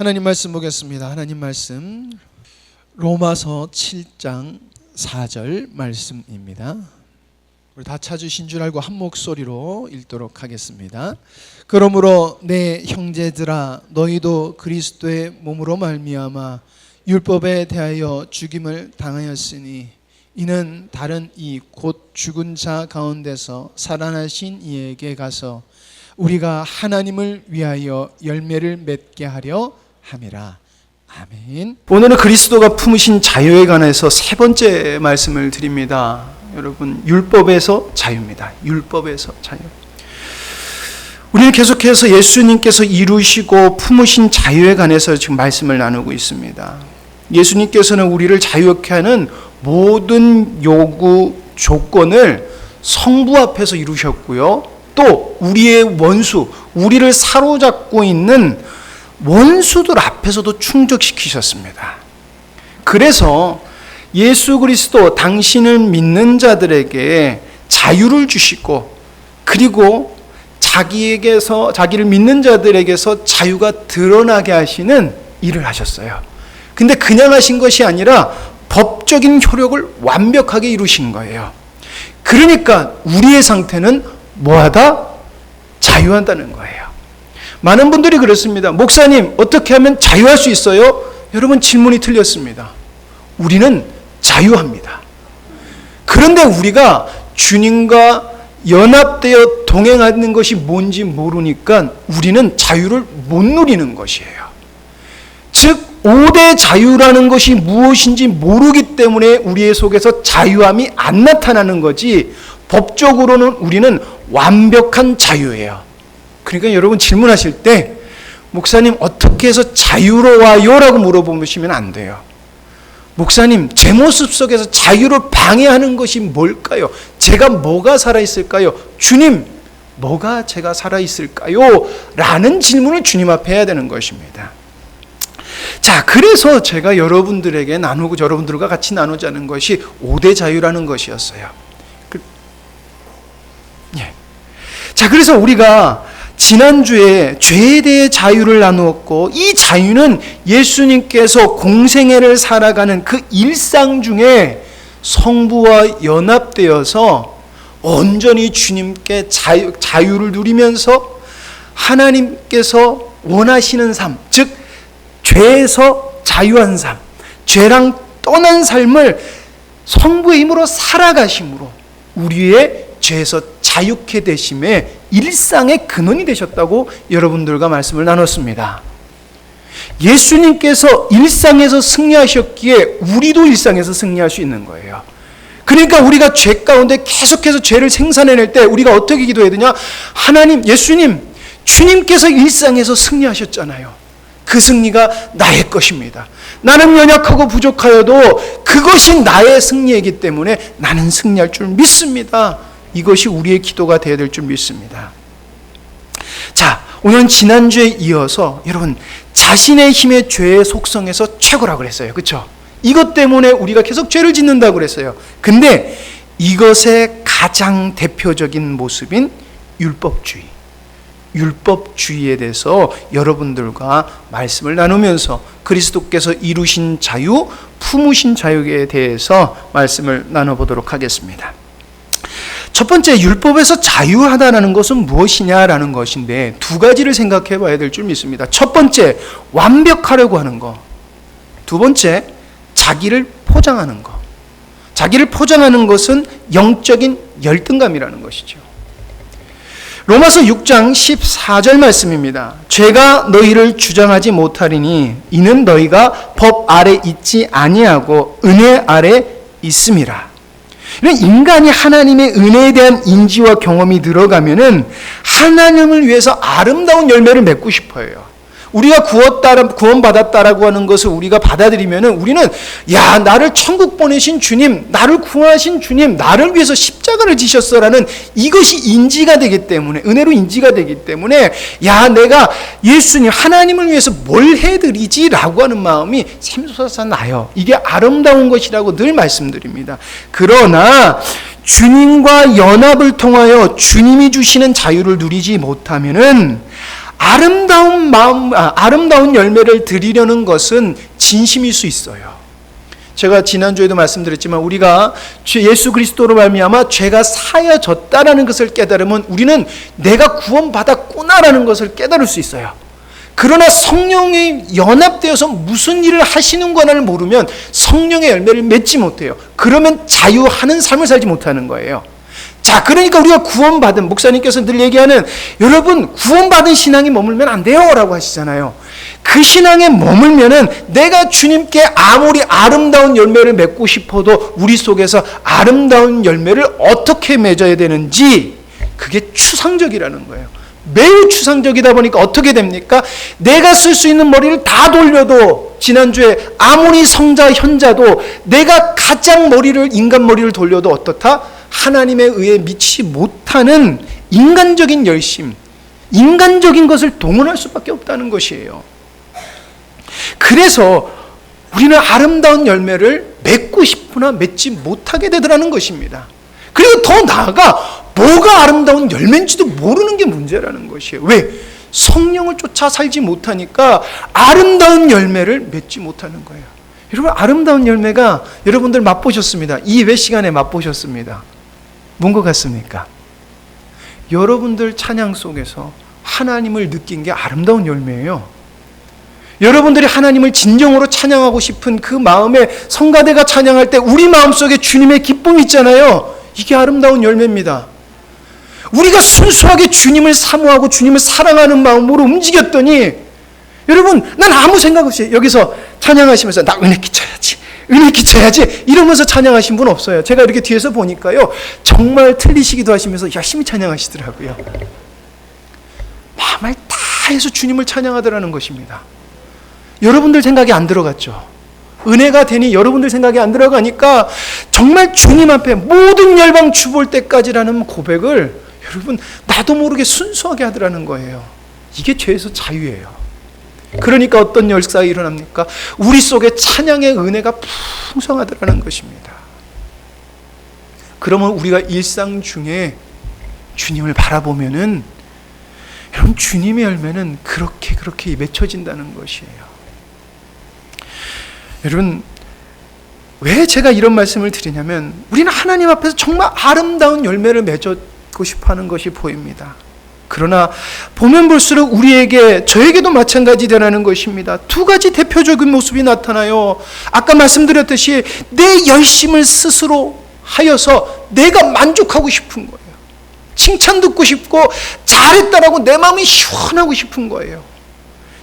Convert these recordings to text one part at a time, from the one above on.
하나님 말씀 보겠습니다. 하나님 말씀 로마서 7장 4절 말씀입니다. 우리 다 찾으신 줄 알고 한 목소리로 읽도록 하겠습니다. 그러므로 내 형제들아 너희도 그리스도의 몸으로 말미암아 율법에 대하여 죽임을 당하였으니 이는 다른 이 곧 죽은 자 가운데서 살아나신 이에게 가서 우리가 하나님을 위하여 열매를 맺게 하려 함이라. 아멘. 오늘은 그리스도가 품으신 자유에 관해서 세 번째 말씀을 드립니다. 여러분, 율법에서 자유입니다. 율법에서 자유. 우리는 계속해서 예수님께서 이루시고 품으신 자유에 관해서 지금 말씀을 나누고 있습니다. 예수님께서는 우리를 자유케 하는 모든 요구 조건을 성부 앞에서 이루셨고요. 또 우리의 원수, 우리를 사로잡고 있는 원수들 앞에서도 충족시키셨습니다. 그래서 예수 그리스도 당신을 믿는 자들에게 자유를 주시고, 그리고 자기를 믿는 자들에게서 자유가 드러나게 하시는 일을 하셨어요. 근데 그냥 하신 것이 아니라 법적인 효력을 완벽하게 이루신 거예요. 그러니까 우리의 상태는 뭐하다? 자유한다는 거예요. 많은 분들이 그렇습니다. 목사님, 어떻게 하면 자유할 수 있어요? 여러분, 질문이 틀렸습니다. 우리는 자유합니다. 그런데 우리가 주님과 연합되어 동행하는 것이 뭔지 모르니까 우리는 자유를 못 누리는 것이에요. 즉 5대 자유라는 것이 무엇인지 모르기 때문에 우리의 속에서 자유함이 안 나타나는 거지, 법적으로는 우리는 완벽한 자유예요. 그러니까 여러분, 질문하실 때 목사님 어떻게 해서 자유로워요? 라고 물어보시면 안 돼요. 목사님, 제 모습 속에서 자유를 방해하는 것이 뭘까요? 제가 뭐가 살아있을까요? 주님, 뭐가 제가 살아있을까요? 라는 질문을 주님 앞에 해야 되는 것입니다. 자, 그래서 제가 여러분들에게 나누고 여러분들과 같이 나누자는 것이 5대 자유라는 것이었어요. 자, 그래서 우리가 지난주에 죄에 대해 자유를 나누었고, 이 자유는 예수님께서 공생애를 살아가는 그 일상 중에 성부와 연합되어서 온전히 주님께 자유를 누리면서 하나님께서 원하시는 삶, 즉 죄에서 자유한 삶, 죄랑 떠난 삶을 성부의 힘으로 살아가심으로 우리의 죄에서 자유케 되심의 일상의 근원이 되셨다고 여러분들과 말씀을 나눴습니다. 예수님께서 일상에서 승리하셨기에 우리도 일상에서 승리할 수 있는 거예요. 그러니까 우리가 죄 가운데 계속해서 죄를 생산해낼 때 우리가 어떻게 기도해야 되냐? 하나님, 예수님, 주님께서 일상에서 승리하셨잖아요. 그 승리가 나의 것입니다. 나는 연약하고 부족하여도 그것이 나의 승리이기 때문에 나는 승리할 줄 믿습니다. 이것이 우리의 기도가 되어야 될 줄 믿습니다. 자, 오늘은 지난주에 이어서 여러분, 자신의 힘의 죄의 속성에서 최고라고 그랬어요. 그렇죠? 이것 때문에 우리가 계속 죄를 짓는다고 그랬어요. 근데 이것의 가장 대표적인 모습인 율법주의에 대해서 여러분들과 말씀을 나누면서 그리스도께서 이루신 자유, 품으신 자유에 대해서 말씀을 나눠보도록 하겠습니다. 첫 번째, 율법에서 자유하다는 것은 무엇이냐라는 것인데 두 가지를 생각해 봐야 될 줄 믿습니다. 첫 번째, 완벽하려고 하는 것. 두 번째, 자기를 포장하는 것. 자기를 포장하는 것은 영적인 열등감이라는 것이죠. 로마서 6장 14절 말씀입니다. 죄가 너희를 주장하지 못하리니 이는 너희가 법 아래 있지 아니하고 은혜 아래 있음이라. 인간이 하나님의 은혜에 대한 인지와 경험이 들어가면은 하나님을 위해서 아름다운 열매를 맺고 싶어요. 우리가 구원받았다라고 하는 것을 우리가 받아들이면은 우리는, 야, 나를 천국 보내신 주님, 나를 구하신 주님, 나를 위해서 십자가를 지셨어라는 이것이 인지가 되기 때문에, 은혜로 인지가 되기 때문에, 야, 내가 예수님, 하나님을 위해서 뭘 해드리지라고 하는 마음이 샘솟아 나요. 이게 아름다운 것이라고 늘 말씀드립니다. 그러나 주님과 연합을 통하여 주님이 주시는 자유를 누리지 못하면은 아름다운 열매를 드리려는 것은 진심일 수 있어요. 제가 지난주에도 말씀드렸지만 우리가 예수 그리스도로 말미암아 죄가 사여졌다라는 것을 깨달으면 우리는 내가 구원받았구나라는 것을 깨달을 수 있어요. 그러나 성령이 연합되어서 무슨 일을 하시는 거를 모르면 성령의 열매를 맺지 못해요. 그러면 자유하는 삶을 살지 못하는 거예요. 자, 그러니까 우리가 구원받은, 목사님께서 늘 얘기하는, 여러분 구원받은 신앙이 머물면 안 돼요 라고 하시잖아요. 그 신앙에 머물면은 내가 주님께 아무리 아름다운 열매를 맺고 싶어도 우리 속에서 아름다운 열매를 어떻게 맺어야 되는지, 그게 추상적이라는 거예요. 매우 추상적이다 보니까 어떻게 됩니까? 내가 쓸 수 있는 머리를 다 돌려도, 지난주에 아무리 성자 현자도 내가 가장 인간 머리를 돌려도 어떻다? 하나님에 의해 미치지 못하는 인간적인 열심, 인간적인 것을 동원할 수밖에 없다는 것이에요. 그래서 우리는 아름다운 열매를 맺고 싶으나 맺지 못하게 되더라는 것입니다. 그리고 더 나아가 뭐가 아름다운 열매인지도 모르는 게 문제라는 것이에요. 왜? 성령을 쫓아 살지 못하니까 아름다운 열매를 맺지 못하는 거예요. 여러분, 아름다운 열매가 여러분들 맛보셨습니다. 이 예배 시간에 맛보셨습니다. 뭔 것 같습니까? 여러분들 찬양 속에서 하나님을 느낀 게 아름다운 열매예요. 여러분들이 하나님을 진정으로 찬양하고 싶은 그 마음에 성가대가 찬양할 때 우리 마음속에 주님의 기쁨이 있잖아요. 이게 아름다운 열매입니다. 우리가 순수하게 주님을 사모하고 주님을 사랑하는 마음으로 움직였더니, 여러분, 난 아무 생각 없이 여기서 찬양하시면서 나 은혜 끼쳐야지 이러면서 찬양하신 분 없어요. 제가 이렇게 뒤에서 보니까요, 정말 틀리시기도 하시면서 열심히 찬양하시더라고요. 마음을 다해서 주님을 찬양하더라는 것입니다. 여러분들 생각이 안 들어갔죠. 은혜가 되니 여러분들 생각이 안 들어가니까 정말 주님 앞에 모든 열방 주볼 때까지라는 고백을 여러분 나도 모르게 순수하게 하더라는 거예요. 이게 죄에서 자유예요. 그러니까 어떤 역사가 일어납니까? 우리 속에 찬양의 은혜가 풍성하더라는 것입니다. 그러면 우리가 일상 중에 주님을 바라보면은, 여러분, 주님의 열매는 그렇게 맺혀진다는 것이에요. 여러분, 왜 제가 이런 말씀을 드리냐면, 우리는 하나님 앞에서 정말 아름다운 열매를 맺고 싶어하는 것이 보입니다. 그러나 보면 볼수록 저에게도 마찬가지라는 것입니다. 두 가지 대표적인 모습이 나타나요. 아까 말씀드렸듯이 내 열심을 스스로 하여서 내가 만족하고 싶은 거예요. 칭찬 듣고 싶고 잘했다라고 내 마음이 시원하고 싶은 거예요.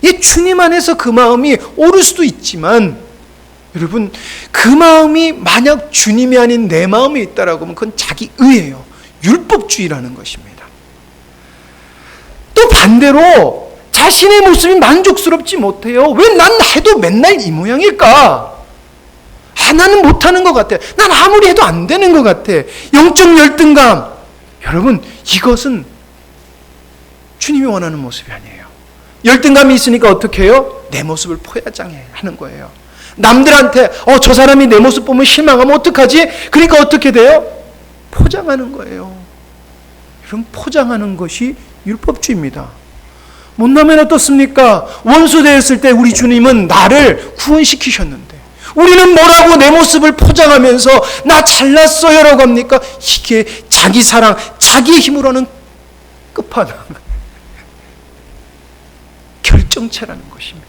이 주님 안에서 그 마음이 오를 수도 있지만, 여러분, 그 마음이 만약 주님이 아닌 내 마음에 있다라고 하면 그건 자기 의예요. 율법주의라는 것입니다. 또 반대로 자신의 모습이 만족스럽지 못해요. 왜 난 해도 맨날 이 모양일까? 나는 못하는 것 같아. 난 아무리 해도 안 되는 것 같아. 영적 열등감. 여러분, 이것은 주님이 원하는 모습이 아니에요. 열등감이 있으니까 어떻게 해요? 내 모습을 포장하는 거예요. 남들한테 저 사람이 내 모습 보면 실망하면 어떡하지? 그러니까 어떻게 돼요? 포장하는 거예요. 이런 포장하는 것이 율법주의입니다. 못나면 어떻습니까? 원수 되었을 때 우리 주님은 나를 구원시키셨는데 우리는 뭐라고 내 모습을 포장하면서 나 잘났어요 라고 합니까? 이게 자기 사랑, 자기의 힘으로 하는 끝판왕, 결정체라는 것입니다.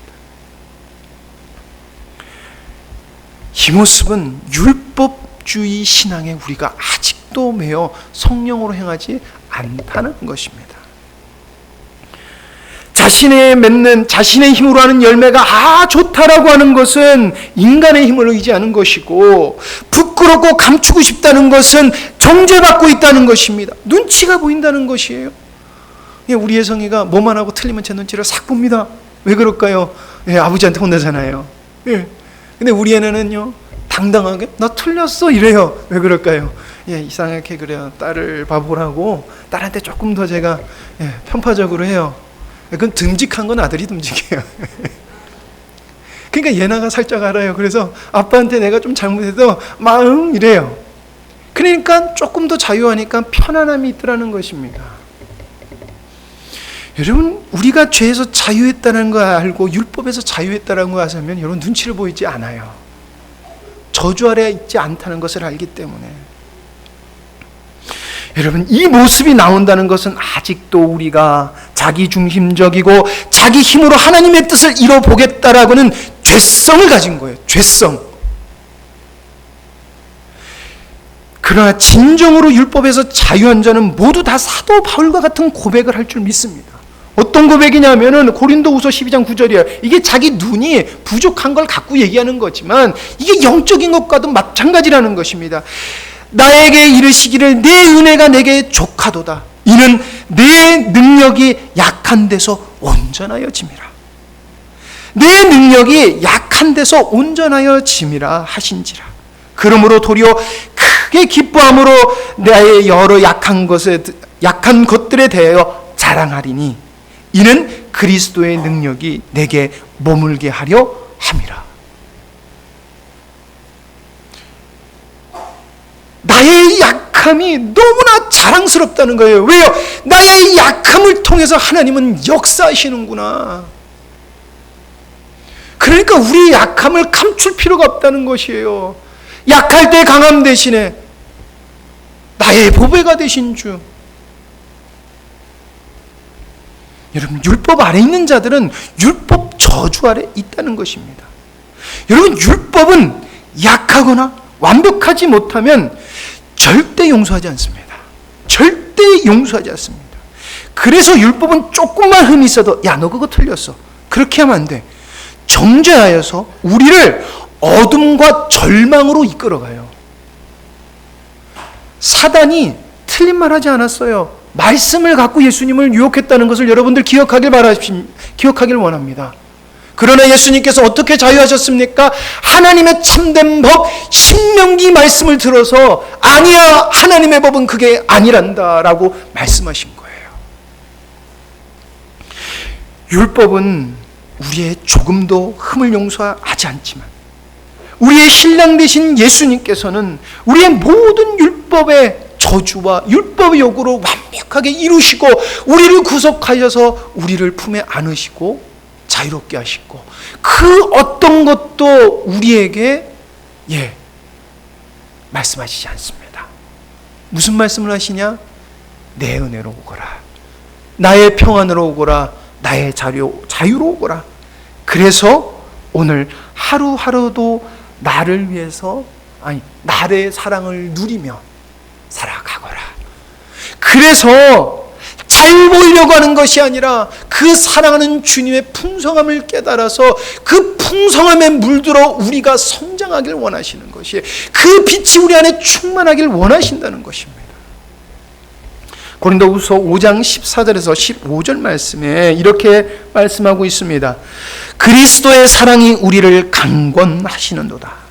이 모습은 율법주의 신앙에 우리가 아직도 매여 성령으로 행하지 않다는 것입니다. 자신의 힘으로 하는 열매가 좋다라고 하는 것은 인간의 힘을 의지하는 것이고, 부끄럽고 감추고 싶다는 것은 정죄받고 있다는 것입니다. 눈치가 보인다는 것이에요. 우리 예성이가 뭐만 하고 틀리면 제 눈치를 싹 봅니다. 왜 그럴까요? 아버지한테 혼나잖아요. 근데 우리 애는요, 당당하게 나 틀렸어 이래요. 왜 그럴까요? 이상하게 그래요. 딸을 바보라고 딸한테 조금 더 제가 편파적으로 해요. 그건 듬직한 건 아들이 듬직해요. 그러니까 예나가 살짝 알아요. 그래서 아빠한테 내가 좀 잘못해도 마응 이래요. 그러니까 조금 더 자유하니까 편안함이 있더라는 것입니다. 여러분, 우리가 죄에서 자유했다는 거 알고 율법에서 자유했다는 거 하면 여러분 눈치를 보이지 않아요. 저주 아래 있지 않다는 것을 알기 때문에. 여러분, 이 모습이 나온다는 것은 아직도 우리가 자기중심적이고 자기 힘으로 하나님의 뜻을 이뤄보겠다라고는 죄성을 가진 거예요. 죄성. 그러나 진정으로 율법에서 자유한 자는 모두 다 사도 바울과 같은 고백을 할 줄 믿습니다. 어떤 고백이냐면은 고린도후서 12장 9절이에요. 이게 자기 눈이 부족한 걸 갖고 얘기하는 거지만 이게 영적인 것과도 마찬가지라는 것입니다. 나에게 이르시기를 내 은혜가 내게 족하도다. 이는 내 능력이 약한 데서 온전하여 짐이라. 내 능력이 약한 데서 온전하여 짐이라 하신지라. 그러므로 도리어 크게 기뻐함으로 나의 여러 약한 것들에 대하여 자랑하리니 이는 그리스도의 능력이 내게 머물게 하려 함이라. 나의 약함이 너무나 자랑스럽다는 거예요. 왜요? 나의 약함을 통해서 하나님은 역사하시는구나. 그러니까 우리의 약함을 감출 필요가 없다는 것이에요. 약할 때 강함 대신에 나의 보배가 되신 주. 여러분, 율법 아래 있는 자들은 율법 저주 아래 있다는 것입니다. 여러분, 율법은 약하거나 완벽하지 못하면 절대 용서하지 않습니다. 절대 용서하지 않습니다. 그래서 율법은 조금만 흠이 있어도 야, 너 그거 틀렸어. 그렇게 하면 안 돼. 정죄하여서 우리를 어둠과 절망으로 이끌어가요. 사단이 틀린 말 하지 않았어요. 말씀을 갖고 예수님을 유혹했다는 것을 여러분들 기억하길 원합니다. 그러나 예수님께서 어떻게 자유하셨습니까? 하나님의 참된 법 신명기 말씀을 들어서 아니야, 하나님의 법은 그게 아니란다 라고 말씀하신 거예요. 율법은 우리의 조금도 흠을 용서하지 않지만 우리의 신랑 되신 예수님께서는 우리의 모든 율법의 저주와 율법의 요구를 완벽하게 이루시고 우리를 구속하셔서 우리를 품에 안으시고 자유롭게 하시고 그 어떤 것도 우리에게 말씀하시지 않습니다. 무슨 말씀을 하시냐? 내 은혜로 오거라. 나의 평안으로 오거라. 나의 자유로 오거라. 그래서 오늘 하루하루도 나를 위해서 나의 사랑을 누리며 살아가거라. 그래서 잘 보이려고 하는 것이 아니라 그 사랑하는 주님의 풍성함을 깨달아서 그 풍성함에 물들어 우리가 성장하길 원하시는 것이에요. 그 빛이 우리 안에 충만하길 원하신다는 것입니다. 고린도후서 5장 14절에서 15절 말씀에 이렇게 말씀하고 있습니다. 그리스도의 사랑이 우리를 강권하시는도다.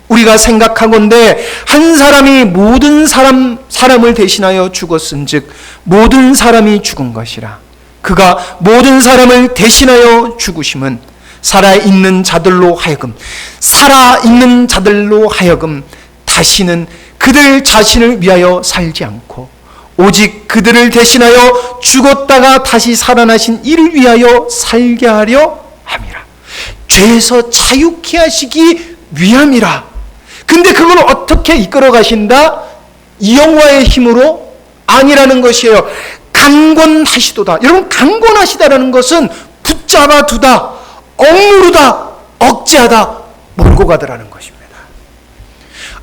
우리가 생각하건대 한 사람이 모든 사람을 대신하여 죽었은즉 모든 사람이 죽은 것이라. 그가 모든 사람을 대신하여 죽으심은 살아있는 자들로 하여금 다시는 그들 자신을 위하여 살지 않고 오직 그들을 대신하여 죽었다가 다시 살아나신 이를 위하여 살게 하려 함이라. 죄에서 자유케 하시기 위함이라. 근데 그걸 어떻게 이끌어 가신다? 영화의 힘으로? 아니라는 것이에요. 강권하시도다. 여러분, 강권하시다라는 것은 붙잡아 두다, 억누르다, 억제하다, 몰고 가더라는 것입니다.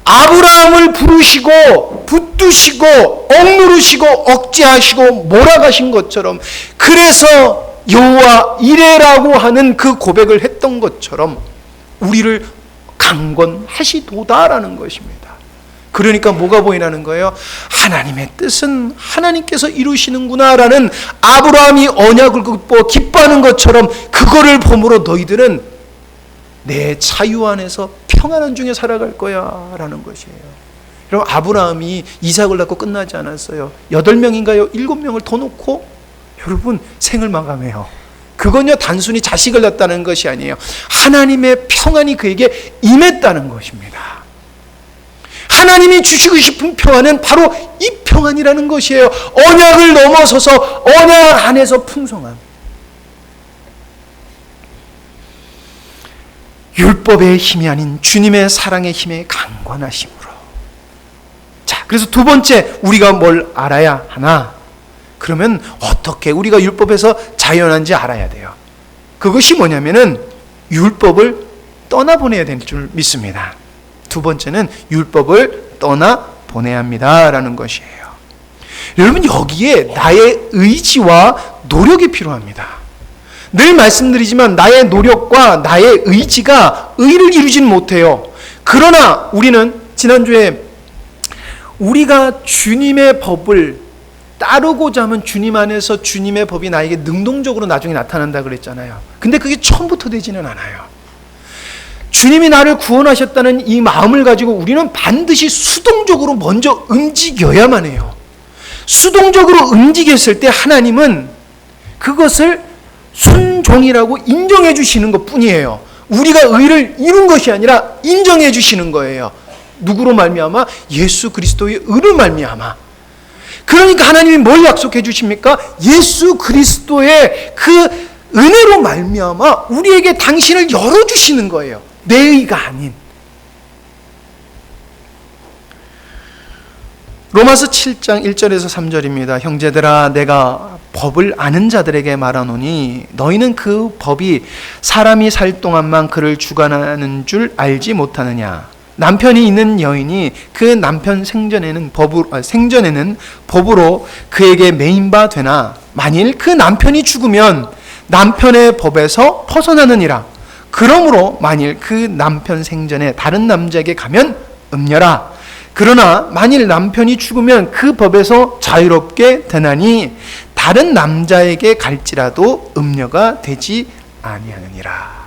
아브라함을 부르시고 붙드시고 억누르시고 억제하시고 몰아가신 것처럼, 그래서 여호와 이레라고 하는 그 고백을 했던 것처럼 우리를 강권하시도다라는 것입니다. 그러니까 뭐가 보이나는 거예요? 하나님의 뜻은 하나님께서 이루시는구나라는 아브라함이 언약을 기뻐하는 것처럼 그거를 보므로 너희들은 내 자유 안에서 평안한 중에 살아갈 거야 라는 것이에요. 여러분, 아브라함이 이삭을 낳고 끝나지 않았어요. 8명인가요? 7명을 더 놓고 여러분 생을 마감해요. 그건요 단순히 자식을 낳았다는 것이 아니에요. 하나님의 평안이 그에게 임했다는 것입니다. 하나님이 주시고 싶은 평안은 바로 이 평안이라는 것이에요. 언약을 넘어서서 언약 안에서 풍성함. 율법의 힘이 아닌 주님의 사랑의 힘에 강권하심으로. 자, 그래서 두 번째, 우리가 뭘 알아야 하나? 그러면 어떻게 우리가 율법에서 자유한지 알아야 돼요. 그것이 뭐냐면은 율법을 떠나보내야 될 줄 믿습니다. 두 번째는 율법을 떠나보내야 합니다라는 것이에요. 여러분, 여기에 나의 의지와 노력이 필요합니다. 늘 말씀드리지만 나의 노력과 나의 의지가 의를 이루지는 못해요. 그러나 우리는 지난주에 우리가 주님의 법을 따르고자 하면 주님 안에서 주님의 법이 나에게 능동적으로 나중에 나타난다 그랬잖아요. 근데 그게 처음부터 되지는 않아요. 주님이 나를 구원하셨다는 이 마음을 가지고 우리는 반드시 수동적으로 먼저 움직여야만 해요. 수동적으로 움직였을 때 하나님은 그것을 순종이라고 인정해 주시는 것 뿐이에요. 우리가 의를 이룬 것이 아니라 인정해 주시는 거예요. 누구로 말미암아? 예수 그리스도의 의로 말미암아. 그러니까 하나님이 뭘 약속해 주십니까? 예수 그리스도의 그 은혜로 말미암아 우리에게 당신을 열어주시는 거예요. 내 의가 아닌. 로마서 7장 1절에서 3절입니다. 형제들아, 내가 법을 아는 자들에게 말하노니 너희는 그 법이 사람이 살 동안만 그를 주관하는 줄 알지 못하느냐. 남편이 있는 여인이 그 남편 생전에는 법으로 그에게 매인 바 되나 만일 그 남편이 죽으면 남편의 법에서 벗어나느니라. 그러므로 만일 그 남편 생전에 다른 남자에게 가면 음녀라. 그러나 만일 남편이 죽으면 그 법에서 자유롭게 되나니 다른 남자에게 갈지라도 음녀가 되지 아니하느니라.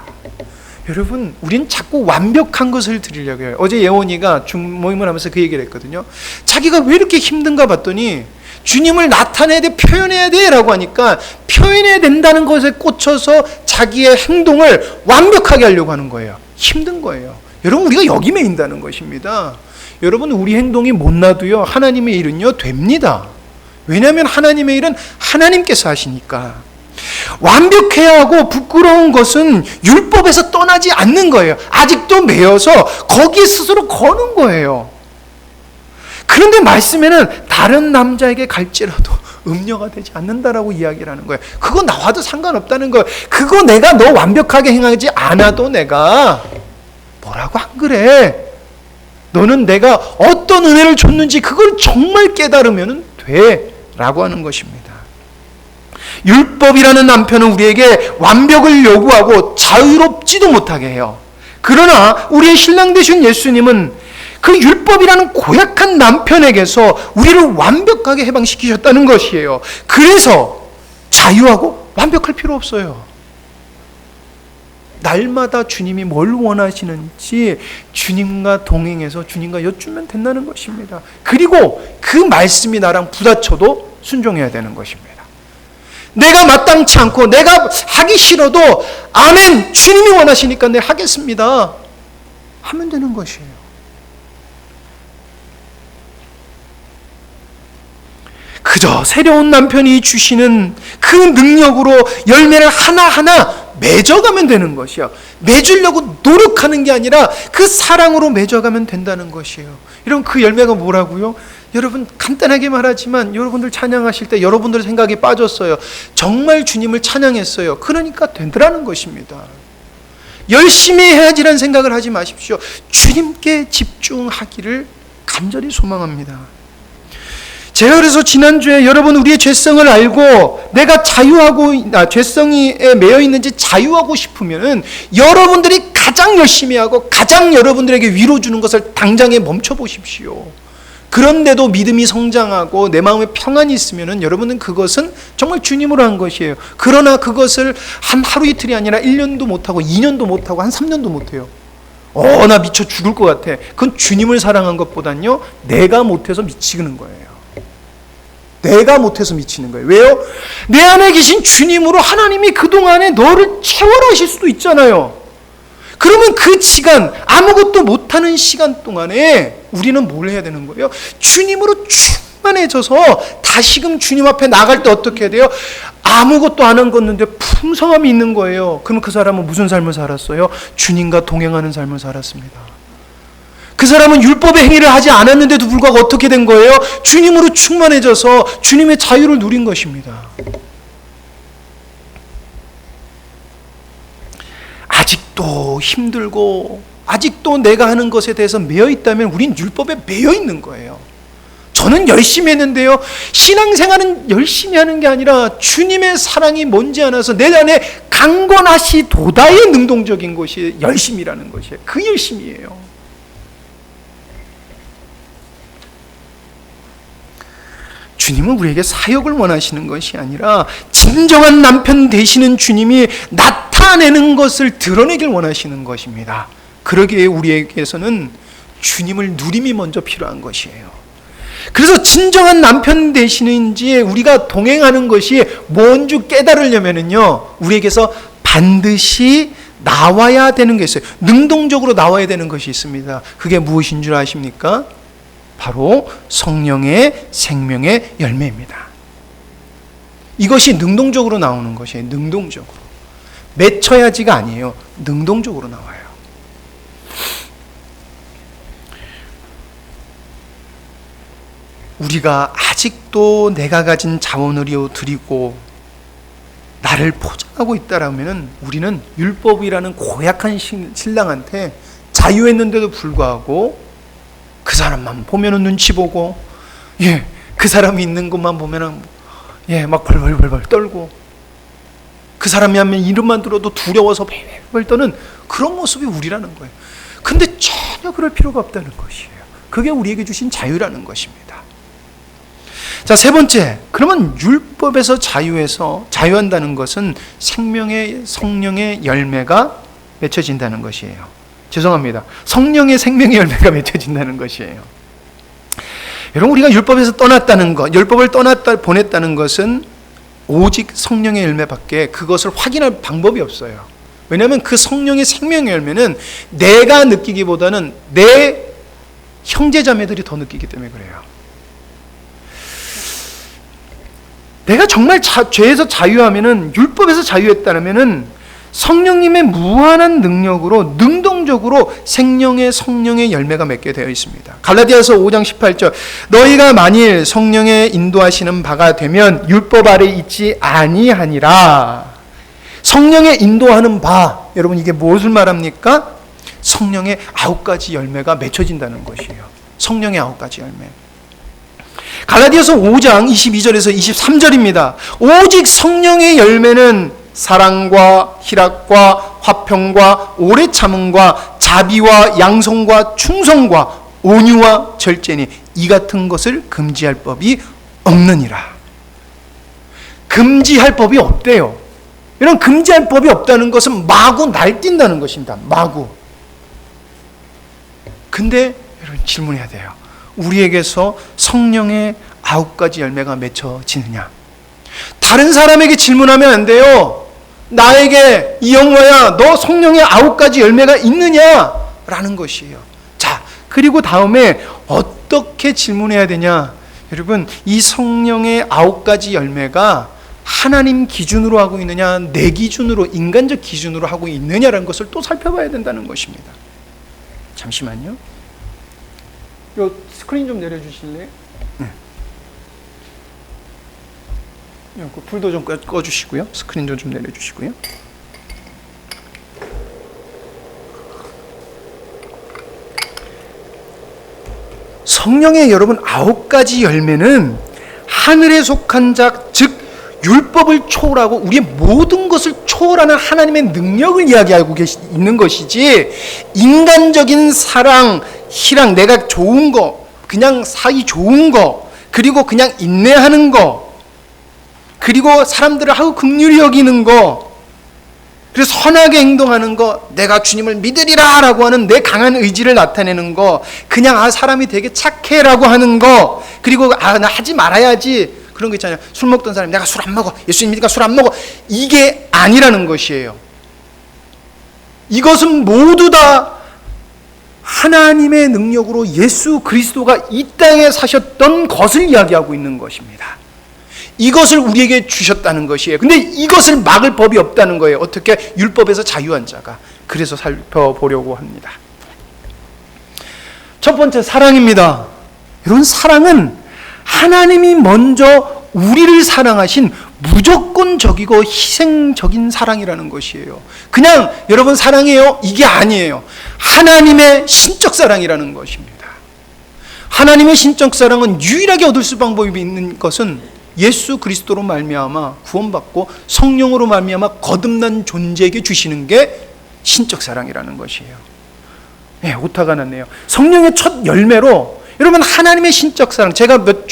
여러분, 우린 자꾸 완벽한 것을 드리려고 해요. 어제 예원이가 중모임을 하면서 그 얘기를 했거든요. 자기가 왜 이렇게 힘든가 봤더니 주님을 나타내야 돼, 표현해야 돼 라고 하니까 표현해야 된다는 것에 꽂혀서 자기의 행동을 완벽하게 하려고 하는 거예요. 힘든 거예요. 여러분, 우리가 여기 매인다는 것입니다. 여러분, 우리 행동이 못나도요 하나님의 일은요 됩니다. 왜냐하면 하나님의 일은 하나님께서 하시니까. 완벽해야 하고 부끄러운 것은 율법에서 떠나지 않는 거예요. 아직도 매여서 거기에 스스로 거는 거예요. 그런데 말씀에는 다른 남자에게 갈지라도 음녀가 되지 않는다라고 이야기를 하는 거예요. 그거 나와도 상관없다는 거예요. 그거 내가 너 완벽하게 행하지 않아도 내가 뭐라고 안 그래. 너는 내가 어떤 은혜를 줬는지 그걸 정말 깨달으면 돼 라고 하는 것입니다. 율법이라는 남편은 우리에게 완벽을 요구하고 자유롭지도 못하게 해요. 그러나 우리의 신랑 되신 예수님은 그 율법이라는 고약한 남편에게서 우리를 완벽하게 해방시키셨다는 것이에요. 그래서 자유하고 완벽할 필요 없어요. 날마다 주님이 뭘 원하시는지 주님과 동행해서 주님과 여쭈면 된다는 것입니다. 그리고 그 말씀이 나랑 부딪혀도 순종해야 되는 것입니다. 내가 마땅치 않고 내가 하기 싫어도 아멘, 주님이 원하시니까 내가 하겠습니다 하면 되는 것이에요. 그저 새로운 남편이 주시는 그 능력으로 열매를 하나하나 맺어가면 되는 것이요. 맺으려고 노력하는 게 아니라 그 사랑으로 맺어가면 된다는 것이에요. 여러분, 그 열매가 뭐라고요? 여러분, 간단하게 말하지만 여러분들 찬양하실 때 여러분들 생각이 빠졌어요. 정말 주님을 찬양했어요. 그러니까 되더라는 것입니다. 열심히 해야지라는 생각을 하지 마십시오. 주님께 집중하기를 간절히 소망합니다. 제가 그래서 지난주에 여러분 우리의 죄성을 알고 내가 죄성에 매여 있는지 자유하고 싶으면 여러분들이 가장 열심히 하고 가장 여러분들에게 위로 주는 것을 당장에 멈춰 보십시오. 그런데도 믿음이 성장하고 내 마음에 평안이 있으면 여러분은 그것은 정말 주님으로 한 것이에요. 그러나 그것을 한 하루 이틀이 아니라 1년도 못하고 2년도 못하고 한 3년도 못해요. 나 미쳐 죽을 것 같아. 그건 주님을 사랑한 것보단요 내가 못해서 미치는 거예요. 내가 못해서 미치는 거예요. 왜요? 내 안에 계신 주님으로 하나님이 그동안에 너를 채워나실 수도 있잖아요. 그러면 그 시간, 아무것도 못하는 시간 동안에 우리는 뭘 해야 되는 거예요? 주님으로 충만해져서 다시금 주님 앞에 나갈 때 어떻게 해야 돼요? 아무것도 안 한 건데 풍성함이 있는 거예요. 그러면 그 사람은 무슨 삶을 살았어요? 주님과 동행하는 삶을 살았습니다. 그 사람은 율법의 행위를 하지 않았는데도 불구하고 어떻게 된 거예요? 주님으로 충만해져서 주님의 자유를 누린 것입니다. 아직도 힘들고 아직도 내가 하는 것에 대해서 매여 있다면 우린 율법에 매여 있는 거예요. 저는 열심히 했는데요. 신앙생활은 열심히 하는 게 아니라 주님의 사랑이 뭔지 알아서 내 안에 강건하시도다의 능동적인 것이 열심이라는 것이에요. 그 열심이에요. 주님은 우리에게 사역을 원하시는 것이 아니라 진정한 남편 되시는 주님이 나타내는 것을 드러내길 원하시는 것입니다. 그러기에 우리에게서는 주님을 누림이 먼저 필요한 것이에요. 그래서 진정한 남편 되시는지 우리가 동행하는 것이 뭔지 깨달으려면요, 우리에게서 반드시 나와야 되는 게 있어요. 능동적으로 나와야 되는 것이 있습니다. 그게 무엇인 줄 아십니까? 바로 성령의 생명의 열매입니다. 이것이 능동적으로 나오는 것이에요. 능동적으로. 맺혀야지가 아니에요. 능동적으로 나와요. 우리가 아직도 내가 가진 자원을 드리고 나를 포장하고 있다라면 우리는 율법이라는 고약한 신랑한테 자유했는데도 불구하고 그 사람만 보면은 눈치 보고, 그 사람이 있는 것만 보면은 막 벌벌벌 떨고, 그 사람이 하면 이름만 들어도 두려워서 벌벌 떠는 그런 모습이 우리라는 거예요. 근데 전혀 그럴 필요가 없다는 것이에요. 그게 우리에게 주신 자유라는 것입니다. 자, 세 번째, 그러면 율법에서 자유한다는 것은 생명의 성령의 열매가 맺혀진다는 것이에요. 죄송합니다. 성령의 생명의 열매가 맺혀진다는 것이에요. 여러분, 우리가 율법에서 떠났다는 것, 율법을 보냈다는 것은 오직 성령의 열매밖에 그것을 확인할 방법이 없어요. 왜냐하면 그 성령의 생명의 열매는 내가 느끼기보다는 내 형제자매들이 더 느끼기 때문에 그래요. 내가 정말 죄에서 자유하면은, 율법에서 자유했다면은 성령님의 무한한 능력으로 능동적으로 성령의 열매가 맺게 되어 있습니다. 갈라디아서 5장 18절, 너희가 만일 성령의 인도하시는 바가 되면 율법 아래 있지 아니하니라. 성령의 인도하는 바, 여러분 이게 무엇을 말합니까? 성령의 9가지 열매가 맺혀진다는 것이에요. 성령의 9가지 열매. 갈라디아서 5장 22절에서 23절입니다. 오직 성령의 열매는 사랑과 희락과 화평과 오래 참음과 자비와 양성과 충성과 온유와 절제니 이 같은 것을 금지할 법이 없느니라. 금지할 법이 없대요. 이런 금지할 법이 없다는 것은 마구 날뛴다는 것입니다. 마구. 근데 여러분 질문해야 돼요. 우리에게서 성령의 9가지 열매가 맺혀지느냐? 다른 사람에게 질문하면 안 돼요. 나에게, 이 영화야, 너 성령의 9가지 열매가 있느냐? 라는 것이에요. 자, 그리고 다음에 어떻게 질문해야 되냐? 여러분, 이 성령의 9가지 열매가 하나님 기준으로 하고 있느냐, 내 기준으로, 인간적 기준으로 하고 있느냐라는 것을 또 살펴봐야 된다는 것입니다. 잠시만요. 요 스크린 좀 내려주실래요? 네. 그 불도 좀 꺼주시고요. 스크린도 좀 내려주시고요. 성령의 여러분 9가지 열매는 하늘에 속한 자, 즉 율법을 초월하고 우리의 모든 것을 초월하는 하나님의 능력을 이야기하고 있는 것이지, 인간적인 사랑, 희랑, 내가 좋은 거, 그냥 사이 좋은 거, 그리고 그냥 인내하는 거, 그리고 사람들을 하고 긍휼히 여기는 거, 그래서 선하게 행동하는 거, 내가 주님을 믿으리라 라고 하는 내 강한 의지를 나타내는 거, 그냥 사람이 되게 착해라고 하는 거, 그리고 나 하지 말아야지, 그런 거 있잖아요. 술 먹던 사람이 내가 술 안 먹어, 예수님 믿으니까 술 안 먹어, 이게 아니라는 것이에요. 이것은 모두 다 하나님의 능력으로 예수 그리스도가 이 땅에 사셨던 것을 이야기하고 있는 것입니다. 이것을 우리에게 주셨다는 것이에요. 근데 이것을 막을 법이 없다는 거예요. 어떻게? 율법에서 자유한 자가. 그래서 살펴보려고 합니다. 첫 번째, 사랑입니다. 여러분, 사랑은 하나님이 먼저 우리를 사랑하신 무조건적이고 희생적인 사랑이라는 것이에요. 그냥 여러분 사랑해요, 이게 아니에요. 하나님의 신적 사랑이라는 것입니다. 하나님의 신적 사랑은 유일하게 얻을 수 방법이 있는 것은 예수 그리스도로 말미암아 구원받고 성령으로 말미암아 거듭난 존재에게 주시는 게 신적 사랑이라는 것이에요. 네, 오타가 났네요. 성령의 첫 열매로 여러분 하나님의 신적 사랑, 제가 몇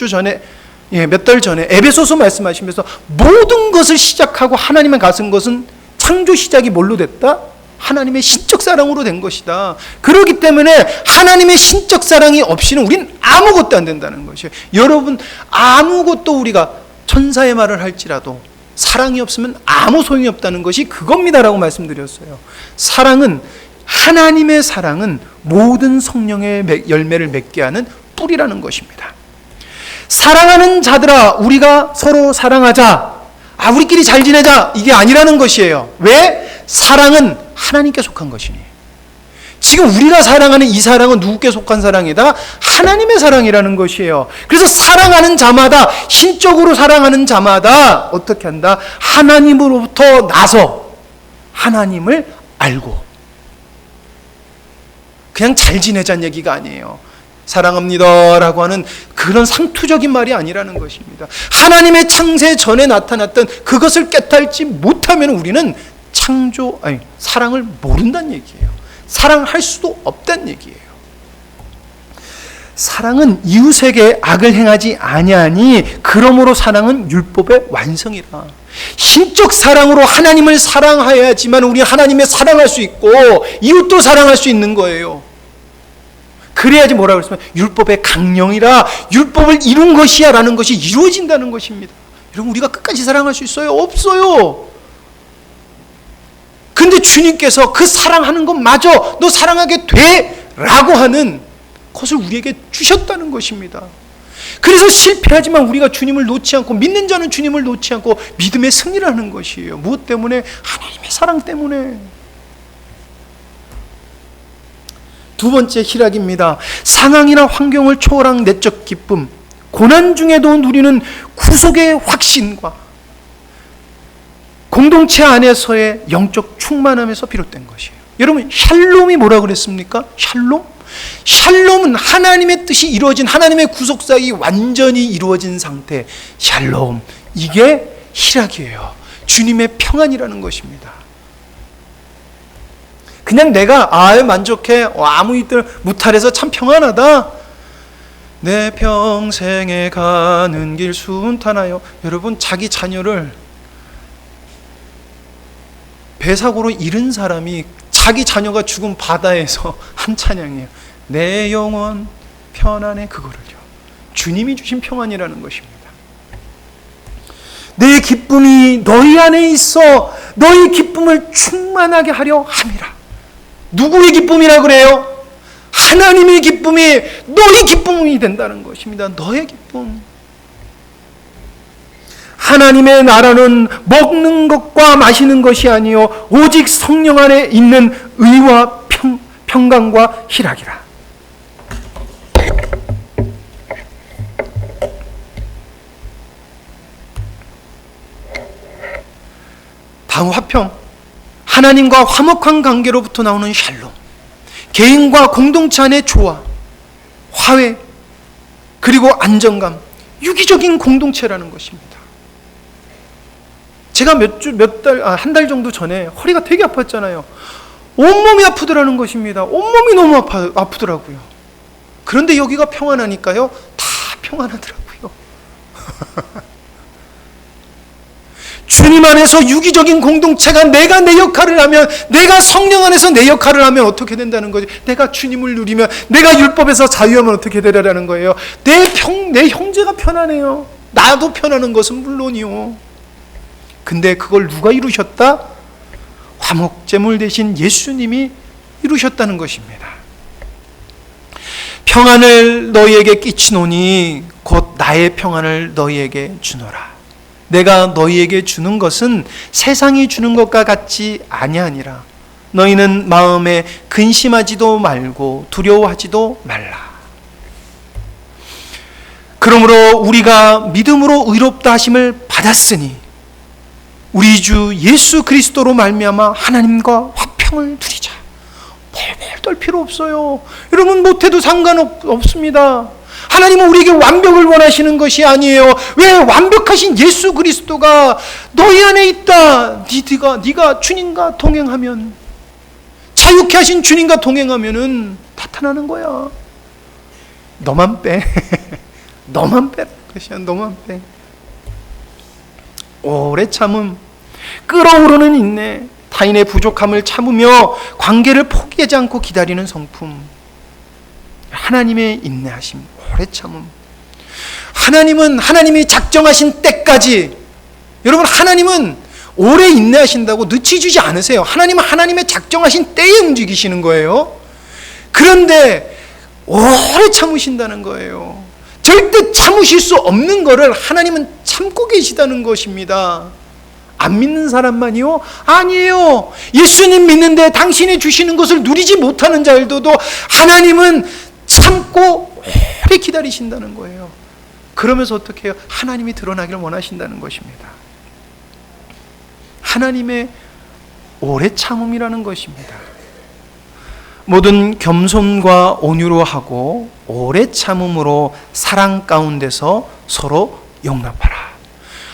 달 전에 에베소서 말씀하시면서 모든 것을 시작하고 하나님의 가슴 것은 창조 시작이 뭘로 됐다? 하나님의 신적 사랑으로 된 것이다. 그렇기 때문에 하나님의 신적 사랑이 없이는 우린 아무것도 안 된다는 것이에요. 여러분, 아무것도 우리가 천사의 말을 할지라도 사랑이 없으면 아무 소용이 없다는 것이 그겁니다라고 말씀드렸어요. 하나님의 사랑은 모든 성령의 열매를 맺게 하는 뿌리라는 것입니다. 사랑하는 자들아, 우리가 서로 사랑하자, 우리끼리 잘 지내자, 이게 아니라는 것이에요. 왜? 사랑은 하나님께 속한 것이니. 지금 우리가 사랑하는 이 사랑은 누구께 속한 사랑이다? 하나님의 사랑이라는 것이에요. 그래서 사랑하는 자마다, 신적으로 사랑하는 자마다 어떻게 한다? 하나님으로부터 나서 하나님을 알고. 그냥 잘 지내자는 얘기가 아니에요. 사랑합니다 라고 하는 그런 상투적인 말이 아니라는 것입니다. 하나님의 창세 전에 나타났던 그것을 깨달지 못하면 우리는 사랑을 모른다는 얘기예요. 사랑할 수도 없다는 얘기예요. 사랑은 이웃에게 악을 행하지 아니하니 그러므로 사랑은 율법의 완성이라. 신적 사랑으로 하나님을 사랑해야지만 우리는 하나님을 사랑할 수 있고 이웃도 사랑할 수 있는 거예요. 그래야지 뭐라고 그랬으면 율법의 강령이라, 율법을 이룬 것이야 라는 것이 이루어진다는 것입니다. 여러분, 우리가 끝까지 사랑할 수 있어요? 없어요. 근데 주님께서 그 사랑하는 것마저 너 사랑하게 돼 라고 하는 것을 우리에게 주셨다는 것입니다. 그래서 실패하지만 우리가 주님을 놓지 않고, 믿는 자는 주님을 놓지 않고 믿음의 승리라는 것이에요. 무엇 때문에? 하나님의 사랑 때문에. 두 번째, 희락입니다. 상황이나 환경을 초월한 내적 기쁨, 고난 중에도 누리는 구속의 확신과 공동체 안에서의 영적 충만함에서 비롯된 것이에요. 여러분, 샬롬이 뭐라고 그랬습니까? 샬롬? 샬롬은 하나님의 뜻이 이루어진, 하나님의 구속사역이 완전히 이루어진 상태. 샬롬, 이게 희락이에요. 주님의 평안이라는 것입니다. 그냥 내가 만족해, 아무 일들 무탈해서 참 평안하다, 내 평생에 가는 길 순탄하여. 여러분, 자기 자녀를 배사고로 잃은 사람이 자기 자녀가 죽은 바다에서 한 찬양이에요. 내 영혼 편안해. 그거를요, 주님이 주신 평안이라는 것입니다. 내 기쁨이 너희 안에 있어 너희 기쁨을 충만하게 하려 함이라. 누구의 기쁨이라 그래요? 하나님의 기쁨이 너희 기쁨이 된다는 것입니다. 너의 기쁨. 하나님의 나라는 먹는 것과 마시는 것이 아니요 오직 성령 안에 있는 의와 평강과 희락이라. 다음 화평, 하나님과 화목한 관계로부터 나오는 샬롬, 개인과 공동체 안의 조화, 화해, 그리고 안정감, 유기적인 공동체라는 것입니다. 제가 한 달 정도 전에 허리가 되게 아팠잖아요. 온몸이 아프더라는 것입니다. 온몸이 너무 아프더라고요. 그런데 여기가 평안하니까요, 다 평안하더라고요. 주님 안에서 유기적인 공동체가, 내가 내 역할을 하면, 내가 성령 안에서 내 역할을 하면 어떻게 된다는 거지? 내가 주님을 누리면, 내가 율법에서 자유하면 어떻게 되라는 거예요? 내 형제가 편안해요. 나도 편안한 것은 물론이요. 근데 그걸 누가 이루셨다? 화목제물 대신 예수님이 이루셨다는 것입니다. 평안을 너희에게 끼치노니 곧 나의 평안을 너희에게 주노라. 내가 너희에게 주는 것은 세상이 주는 것과 같지 아니하니라. 너희는 마음에 근심하지도 말고 두려워하지도 말라. 그러므로 우리가 믿음으로 의롭다 하심을 받았으니 우리 주 예수 그리스도로 말미암아 하나님과 화평을 누리자. 벌벌 떨 필요 없어요. 여러분 못해도 상관없습니다. 하나님은 우리에게 완벽을 원하시는 것이 아니에요. 왜? 완벽하신 예수 그리스도가 너희 안에 있다. 네가 주님과 동행하면, 자유케 하신 주님과 동행하면은 나타나는 거야. 너만 빼. 너만 빼. 것이야. 너만 빼. 오래 참음, 끓어오르는 인내, 타인의 부족함을 참으며 관계를 포기하지 않고 기다리는 성품, 하나님의 인내하심, 오래 참음. 하나님은 하나님이 작정하신 때까지, 여러분 하나님은 오래 인내하신다고 늦춰주지 않으세요. 하나님은 하나님의 작정하신 때에 움직이시는 거예요. 그런데 오래 참으신다는 거예요. 절대 참으실 수 없는 거를 하나님은 참고 계시다는 것입니다. 안 믿는 사람만이요? 아니에요. 예수님 믿는데 당신이 주시는 것을 누리지 못하는 자들도 하나님은 참고 오래 기다리신다는 거예요. 그러면서 어떻게 해요? 하나님이 드러나기를 원하신다는 것입니다. 하나님의 오래 참음이라는 것입니다. 모든 겸손과 온유로 하고 오래 참음으로 사랑 가운데서 서로 용납하라.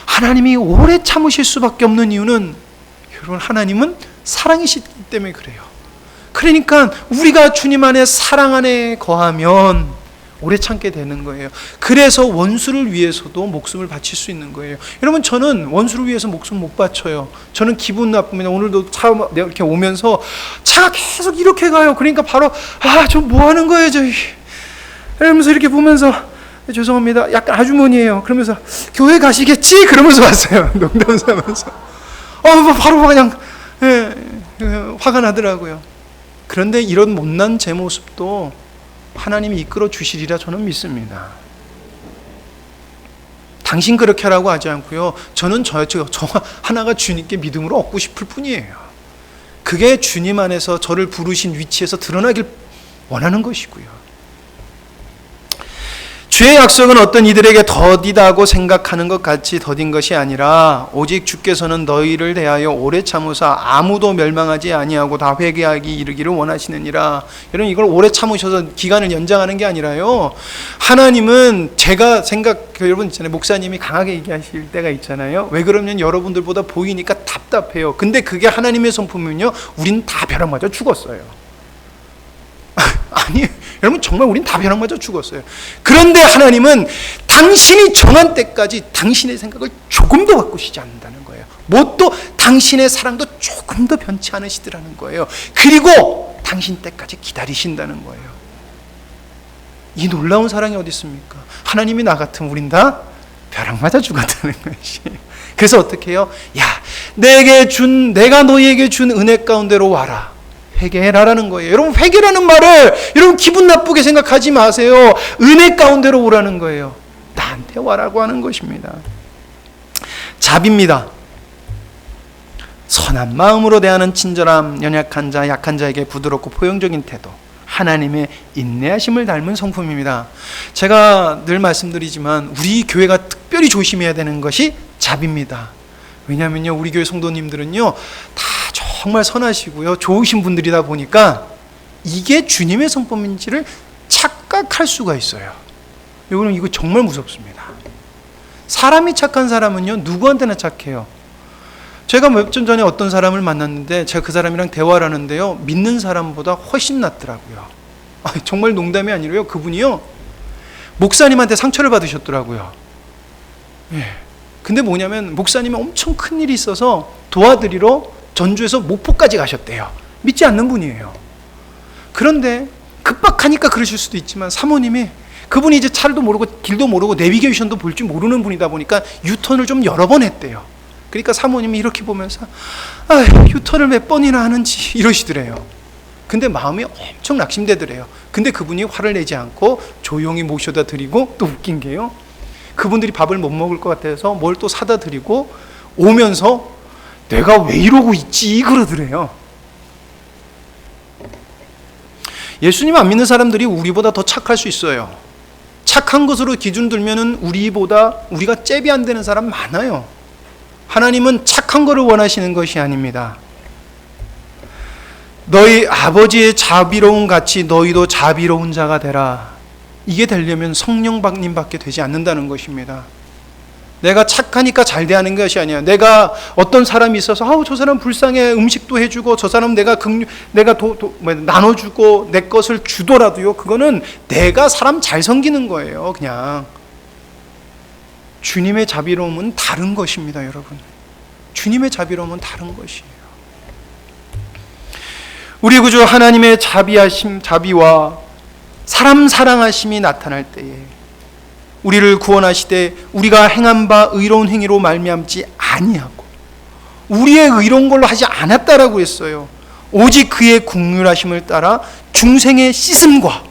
하나님이 오래 참으실 수밖에 없는 이유는, 여러분 하나님은 사랑이시기 때문에 그래요. 그러니까 우리가 주님 안에 사랑 안에 거하면 오래 참게 되는 거예요. 그래서 원수를 위해서도 목숨을 바칠 수 있는 거예요. 여러분 저는 원수를 위해서 목숨 못 바쳐요. 저는 기분 나쁩니다. 오늘도 차 이렇게 오면서 차가 계속 이렇게 가요. 그러니까 바로 저 뭐 하는 거예요 저희, 이러면서 이렇게 보면서 죄송합니다. 약간 아주머니예요. 그러면서 교회 가시겠지? 그러면서 왔어요. 농담 삼아서. 바로 그냥 화가 나더라고요. 그런데 이런 못난 제 모습도 하나님이 이끌어 주시리라 저는 믿습니다. 당신 그렇게 하라고 하지 않고요. 저는 저 하나가 주님께 믿음으로 얻고 싶을 뿐이에요. 그게 주님 안에서 저를 부르신 위치에서 드러나길 원하는 것이고요. 주의 약속은 어떤 이들에게 더디다고 생각하는 것 같이 더딘 것이 아니라 오직 주께서는 너희를 대하여 오래 참으사 아무도 멸망하지 아니하고 다 회개하기 이르기를 원하시느니라. 여러분 이걸 오래 참으셔서 기간을 연장하는 게 아니라요. 하나님은 여러분 있잖아요. 목사님이 강하게 얘기하실 때가 있잖아요. 왜 그러면 여러분들보다 보이니까 답답해요. 근데 그게 하나님의 성품이면요. 우린 다 벼락 맞아 죽었어요. 아니, 여러분 정말 우린 다 벼락 맞아 죽었어요. 그런데 하나님은 당신이 정한 때까지 당신의 생각을 조금도 바꾸시지 않는다는 거예요. 뭣도 당신의 사랑도 조금도 변치 않으시더라는 거예요. 그리고 당신 때까지 기다리신다는 거예요. 이 놀라운 사랑이 어디 있습니까? 하나님이 나 같으면 우린 다 벼락 맞아 죽었다는 것이. 그래서 어떻게 해요? 내가 너희에게 준 은혜 가운데로 와라. 회개해라라는 거예요. 여러분 회개라는 말을 여러분 기분 나쁘게 생각하지 마세요. 은혜 가운데로 오라는 거예요. 나한테 와라고 하는 것입니다. 자비입니다. 선한 마음으로 대하는 친절함, 연약한 자, 약한 자에게 부드럽고 포용적인 태도, 하나님의 인내하심을 닮은 성품입니다. 제가 늘 말씀드리지만 우리 교회가 특별히 조심해야 되는 것이 자비입니다. 왜냐하면요, 우리 교회 성도님들은요 다 정말 선하시고요 좋으신 분들이다 보니까 이게 주님의 성품인지를 착각할 수가 있어요. 여러분 이거 정말 무섭습니다. 사람이 착한 사람은요 누구한테나 착해요. 제가 몇 년 전에 어떤 사람을 만났는데 제가 그 사람이랑 대화를 하는데요 믿는 사람보다 훨씬 낫더라고요. 정말 농담이 아니라요. 그분이요 목사님한테 상처를 받으셨더라고요. 근데 뭐냐면 목사님이 엄청 큰 일이 있어서 도와드리러 전주에서 목포까지 가셨대요. 믿지 않는 분이에요. 그런데 급박하니까 그러실 수도 있지만 사모님이, 그분이 이제 차도 모르고 길도 모르고 내비게이션도 볼 줄 모르는 분이다 보니까 유턴을 좀 여러 번 했대요. 그러니까 사모님이 이렇게 보면서 유턴을 몇 번이나 하는지 이러시더래요. 근데 마음이 엄청 낙심되더래요. 근데 그분이 화를 내지 않고 조용히 모셔다 드리고, 또 웃긴 게요, 그분들이 밥을 못 먹을 것 같아서 뭘 또 사다 드리고 오면서 내가 왜 이러고 있지 그러더래요. 예수님 안 믿는 사람들이 우리보다 더 착할 수 있어요. 착한 것으로 기준 들면은 우리가 잽이 안 되는 사람 많아요. 하나님은 착한 것을 원하시는 것이 아닙니다. 너희 아버지의 자비로움 같이 너희도 자비로운 자가 되라. 이게 되려면 성령님밖에 되지 않는다는 것입니다. 내가 착하니까 잘 대하는 것이 아니야. 내가 어떤 사람이 있어서 저 사람 불쌍해, 음식도 해주고, 저 사람 내가 나눠주고 내 것을 주더라도요, 그거는 내가 사람 잘 섬기는 거예요. 그냥 주님의 자비로움은 다른 것입니다, 여러분. 주님의 자비로움은 다른 것이에요. 우리 구주 하나님의 자비와 사람 사랑하심이 나타날 때에 우리를 구원하시되 우리가 행한 바 의로운 행위로 말미암지 아니하고 우리의 의로운 걸로 하지 않았다라고 했어요. 오직 그의 긍휼하심을 따라 중생의 씻음과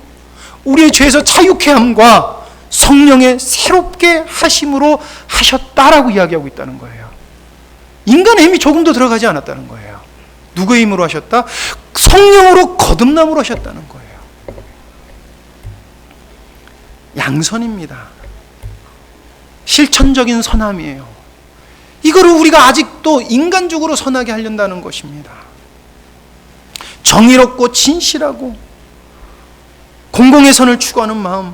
우리의 죄에서 자유케 함과 성령의 새롭게 하심으로 하셨다라고 이야기하고 있다는 거예요. 인간의 힘이 조금도 들어가지 않았다는 거예요. 누구의 힘으로 하셨다? 성령으로 거듭남으로 하셨다는 거예요. 양선입니다. 실천적인 선함이에요. 이거를 우리가 아직도 인간적으로 선하게 하려는 것입니다. 정의롭고 진실하고 공공의 선을 추구하는 마음,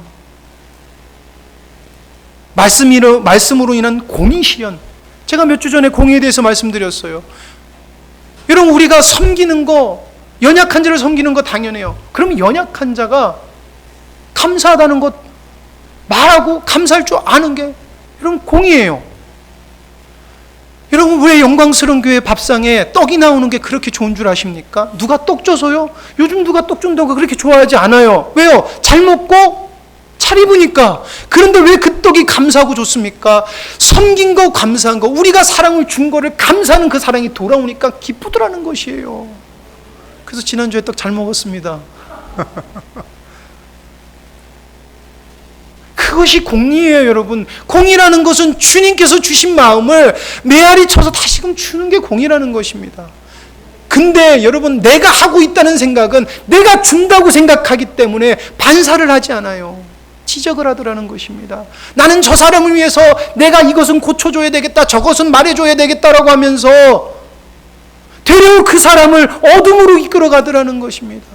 말씀으로 인한 공의 실현. 제가 몇 주 전에 공의에 대해서 말씀드렸어요. 여러분, 우리가 섬기는 거, 연약한 자를 섬기는 거 당연해요. 그러면 연약한 자가 감사하다는 것 말하고 감사할 줄 아는 게 여러분 공의예요. 여러분, 왜 영광스러운 교회 밥상에 떡이 나오는 게 그렇게 좋은 줄 아십니까? 누가 떡 줘서요? 요즘 누가 떡 준다고 그렇게 좋아하지 않아요. 왜요? 잘 먹고 잘 입으니까. 그런데 왜 그 떡이 감사하고 좋습니까? 섬긴 거, 감사한 거, 우리가 사랑을 준 거를 감사하는 그 사랑이 돌아오니까 기쁘더라는 것이에요. 그래서 지난주에 떡 잘 먹었습니다. 그것이 공의예요, 여러분. 공의라는 것은 주님께서 주신 마음을 메아리 쳐서 다시금 주는 게 공의라는 것입니다. 근데 여러분, 내가 하고 있다는 생각은 내가 준다고 생각하기 때문에 반사를 하지 않아요. 지적을 하더라는 것입니다. 나는 저 사람을 위해서 내가 이것은 고쳐줘야 되겠다, 저것은 말해줘야 되겠다라고 하면서 되려 그 사람을 어둠으로 이끌어가더라는 것입니다.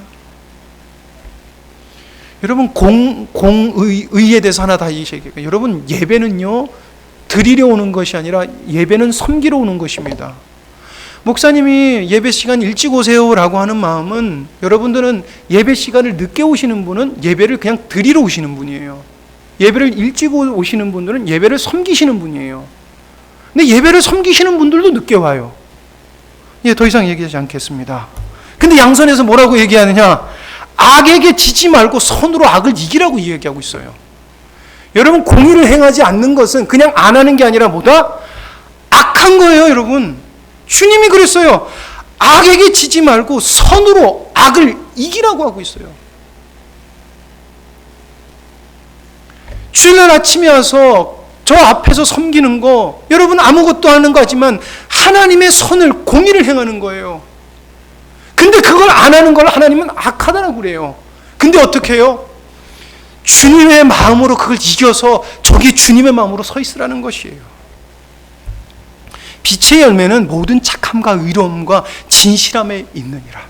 여러분, 공의에 대해서 하나 다 얘기해요. 여러분, 예배는요, 드리려 오는 것이 아니라 예배는 섬기러 오는 것입니다. 목사님이 예배 시간 일찍 오세요라고 하는 마음은, 여러분들은 예배 시간을 늦게 오시는 분은 예배를 그냥 드리러 오시는 분이에요. 예배를 일찍 오시는 분들은 예배를 섬기시는 분이에요. 근데 예배를 섬기시는 분들도 늦게 와요. 더 이상 얘기하지 않겠습니다. 근데 양선에서 뭐라고 얘기하느냐? 악에게 지지 말고 선으로 악을 이기라고 이야기하고 있어요. 여러분, 공의를 행하지 않는 것은 그냥 안 하는 게 아니라 뭐다? 악한 거예요, 여러분. 주님이 그랬어요. 악에게 지지 말고 선으로 악을 이기라고 하고 있어요. 주일날 아침에 와서 저 앞에서 섬기는 거, 여러분 아무것도 하는 거 하지만 하나님의 선을, 공의를 행하는 거예요. 근데 그걸 안 하는 걸 하나님은 악하다고 그래요. 근데 어떻게 해요? 주님의 마음으로 그걸 이겨서 저기 주님의 마음으로 서 있으라는 것이에요. 빛의 열매는 모든 착함과 의로움과 진실함에 있느니라.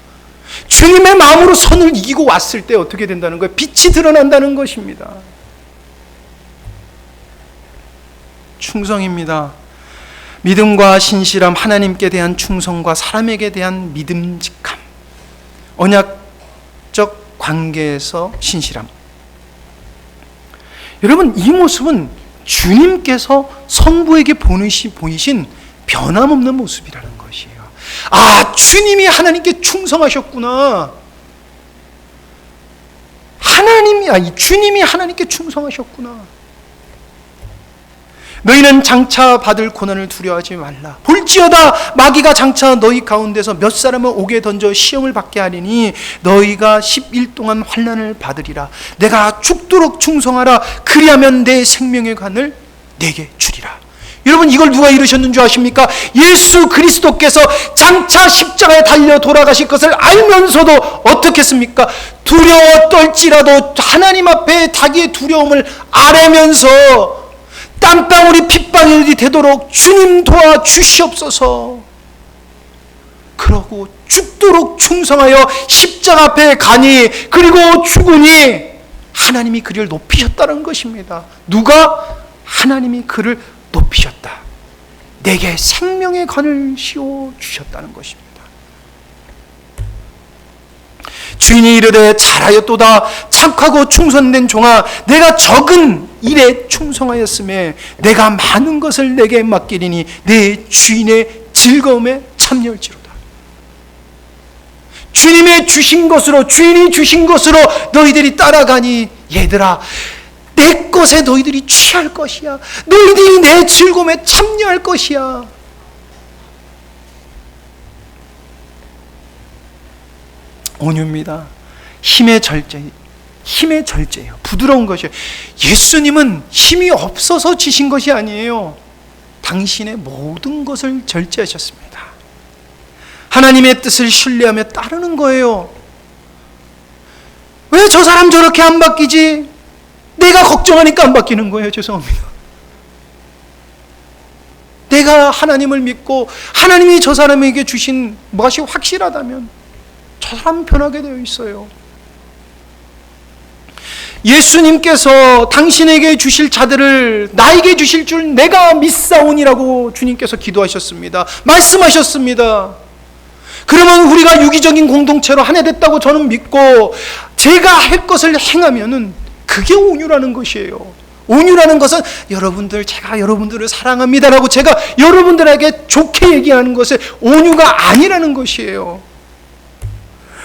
주님의 마음으로 선을 이기고 왔을 때 어떻게 된다는 거예요? 빛이 드러난다는 것입니다. 충성입니다. 믿음과 신실함, 하나님께 대한 충성과 사람에게 대한 믿음직함, 언약적 관계에서 신실함. 여러분, 이 모습은 주님께서 성부에게 보이신 변함없는 모습이라는 것이에요. 아, 주님이 하나님께 충성하셨구나. 주님이 하나님께 충성하셨구나. 너희는 장차 받을 고난을 두려워하지 말라. 볼지어다 마귀가 장차 너희 가운데서 몇 사람을 옥에 던져 시험을 받게 하리니 너희가 10일 동안 환난을 받으리라. 내가 죽도록 충성하라. 그리하면 내 생명의 관을 내게 주리라. 여러분, 이걸 누가 이루셨는 줄 아십니까? 예수 그리스도께서 장차 십자가에 달려 돌아가실 것을 알면서도 어떻게 했습니까? 두려워 떨지라도 하나님 앞에 자기의 두려움을 아뢰면서 땅방울이 핏방울이 되도록 주님 도와주시옵소서. 그러고 죽도록 충성하여 십자가 앞에 가니, 그리고 죽으니 하나님이 그를 높이셨다는 것입니다. 누가? 하나님이 그를 높이셨다. 내게 생명의 관을 씌워 주셨다는 것입니다. 주인이 이르되 잘하였도다. 착하고 충성된 종아, 내가 적은 일에 충성하였음에 내가 많은 것을 내게 맡기리니 내 주인의 즐거움에 참여할지로다. 주님의 주신 것으로, 주인이 주신 것으로 너희들이 따라가니 얘들아, 내 것에 너희들이 취할 것이야. 너희들이 내 즐거움에 참여할 것이야. 온유입니다. 힘의 절제예요. 부드러운 것이에요. 예수님은 힘이 없어서 지신 것이 아니에요. 당신의 모든 것을 절제하셨습니다. 하나님의 뜻을 신뢰하며 따르는 거예요. 왜 저 사람 저렇게 안 바뀌지? 내가 걱정하니까 안 바뀌는 거예요. 죄송합니다. 내가 하나님을 믿고 하나님이 저 사람에게 주신 것이 확실하다면 저 사람은 변하게 되어 있어요. 예수님께서 당신에게 주실 자들을 나에게 주실 줄 내가 믿사오니라고 주님께서 기도하셨습니다. 말씀하셨습니다. 그러면 우리가 유기적인 공동체로 하나 됐다고 저는 믿고 제가 할 것을 행하면은 그게 온유라는 것이에요. 온유라는 것은 제가 여러분들을 사랑합니다라고 제가 여러분들에게 좋게 얘기하는 것이 온유가 아니라는 것이에요.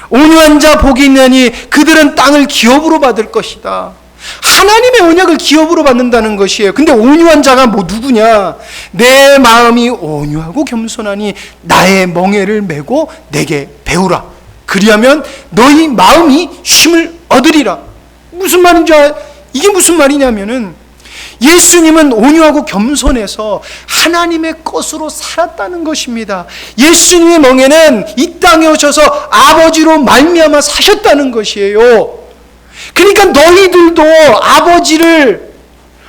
온유한 자 복이 있나니 그들은 땅을 기업으로 받을 것이다. 하나님의 언약을 기업으로 받는다는 것이에요. 근데 온유한 자가 누구냐? 내 마음이 온유하고 겸손하니 나의 멍에를 메고 내게 배우라. 그리하면 너희 마음이 쉼을 얻으리라. 무슨 말인지 이게 무슨 말이냐면은 예수님은 온유하고 겸손해서 하나님의 것으로 살았다는 것입니다. 예수님의 멍에는 이 땅에 오셔서 아버지로 말미암아 사셨다는 것이에요. 그러니까 너희들도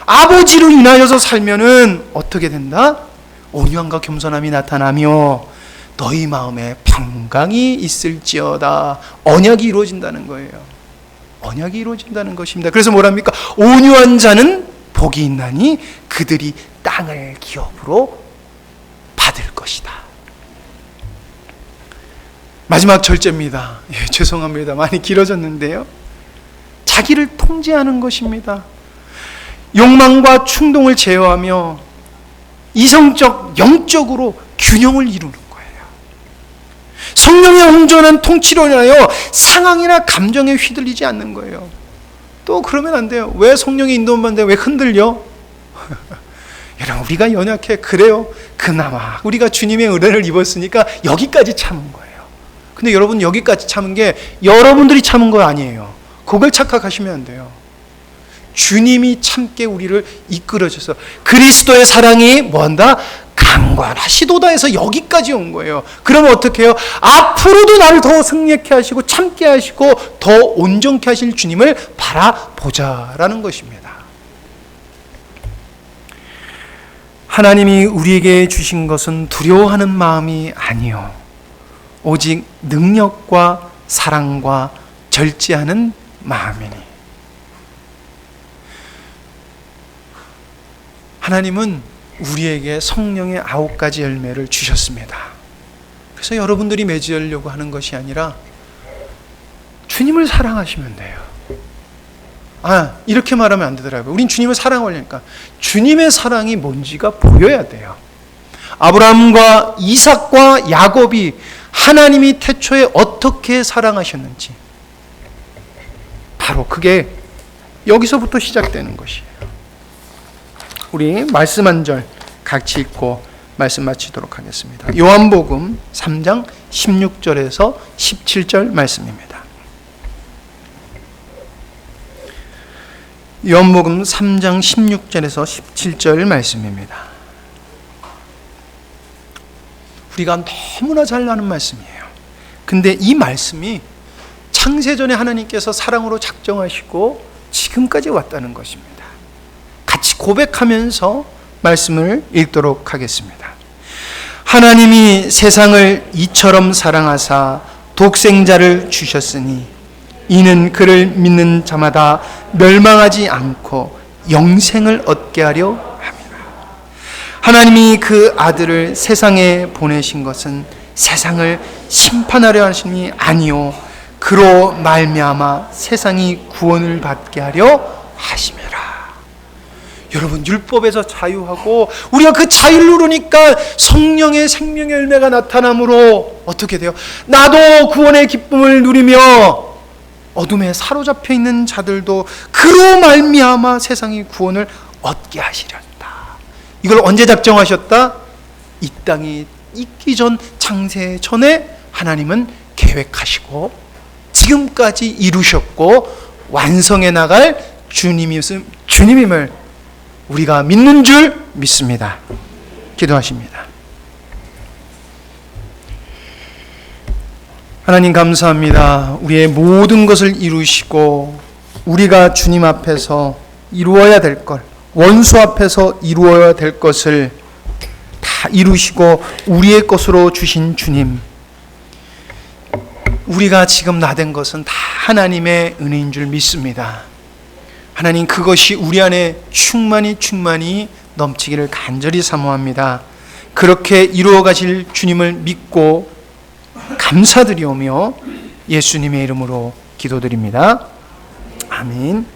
아버지로 인하여서 살면은 어떻게 된다? 온유함과 겸손함이 나타나며 너희 마음에 평강이 있을지어다. 언약이 이루어진다는 거예요. 언약이 이루어진다는 것입니다. 그래서 뭐랍니까? 온유한 자는 복이 있나니 그들이 땅을 기업으로 받을 것이다. 마지막 절제입니다. 죄송합니다. 많이 길어졌는데요. 자기를 통제하는 것입니다. 욕망과 충동을 제어하며 이성적, 영적으로 균형을 이루는 거예요. 성령의 온전한 통치로 인하여 상황이나 감정에 휘둘리지 않는 거예요. 또 그러면 안 돼요. 왜 성령의 인도만 받는데 왜 흔들려? 여러분, 우리가 연약해. 그래요. 그나마 우리가 주님의 은혜를 입었으니까 여기까지 참은 거예요. 근데 여러분, 여기까지 참은 게 여러분들이 참은 거 아니에요. 그걸 착각하시면 안 돼요. 주님이 참게 우리를 이끌어줘서 그리스도의 사랑이 뭐한다? 강관하시도다 해서 여기까지 온 거예요. 그러면 어떻게 해요? 앞으로도 나를 더 승리케 하시고 참게 하시고 더 온전케 하실 주님을 바라보자라는 것입니다. 하나님이 우리에게 주신 것은 두려워하는 마음이 아니요, 오직 능력과 사랑과 절제하는 마음이니. 하나님은 우리에게 성령의 9가지 열매를 주셨습니다. 그래서 여러분들이 맺으려고 하는 것이 아니라 주님을 사랑하시면 돼요. 이렇게 말하면 안 되더라고요. 우린 주님을 사랑하려니까 주님의 사랑이 뭔지가 보여야 돼요. 아브라함과 이삭과 야곱이 하나님이 태초에 어떻게 사랑하셨는지, 바로 그게 여기서부터 시작되는 것이에요. 우리 말씀 한 절 같이 읽고 말씀 마치도록 하겠습니다. 요한복음 3장 16절에서 17절 말씀입니다. 요한복음 3장 16절에서 17절 말씀입니다. 우리가 너무나 잘 아는 말씀이에요. 근데 이 말씀이 창세전에 하나님께서 사랑으로 작정하시고 지금까지 왔다는 것입니다. 같이 고백하면서 말씀을 읽도록 하겠습니다. 하나님이 세상을 이처럼 사랑하사 독생자를 주셨으니 이는 그를 믿는 자마다 멸망하지 않고 영생을 얻게 하려 함이라. 하나님이 그 아들을 세상에 보내신 것은 세상을 심판하려 하심이 아니요 그로 말미암아 세상이 구원을 받게 하려 하심이라. 여러분, 율법에서 자유하고 우리가 그 자유를 누르니까 성령의 생명의 열매가 나타나므로 어떻게 돼요? 나도 구원의 기쁨을 누리며 어둠에 사로잡혀 있는 자들도 그로 말미암아 세상이 구원을 얻게 하시렸다. 이걸 언제 작정하셨다? 이 땅이 있기 전 창세 전에 하나님은 계획하시고 지금까지 이루셨고 완성해 나갈 주님임을 우리가 믿는 줄 믿습니다. 기도하십니다. 하나님 감사합니다. 우리의 모든 것을 이루시고 우리가 주님 앞에서 이루어야 될 것, 원수 앞에서 이루어야 될 것을 다 이루시고 우리의 것으로 주신 주님, 우리가 지금 나된 것은 다 하나님의 은혜인 줄 믿습니다. 하나님, 그것이 우리 안에 충만히 넘치기를 간절히 사모합니다. 그렇게 이루어 가실 주님을 믿고 감사드리오며 예수님의 이름으로 기도드립니다. 아멘.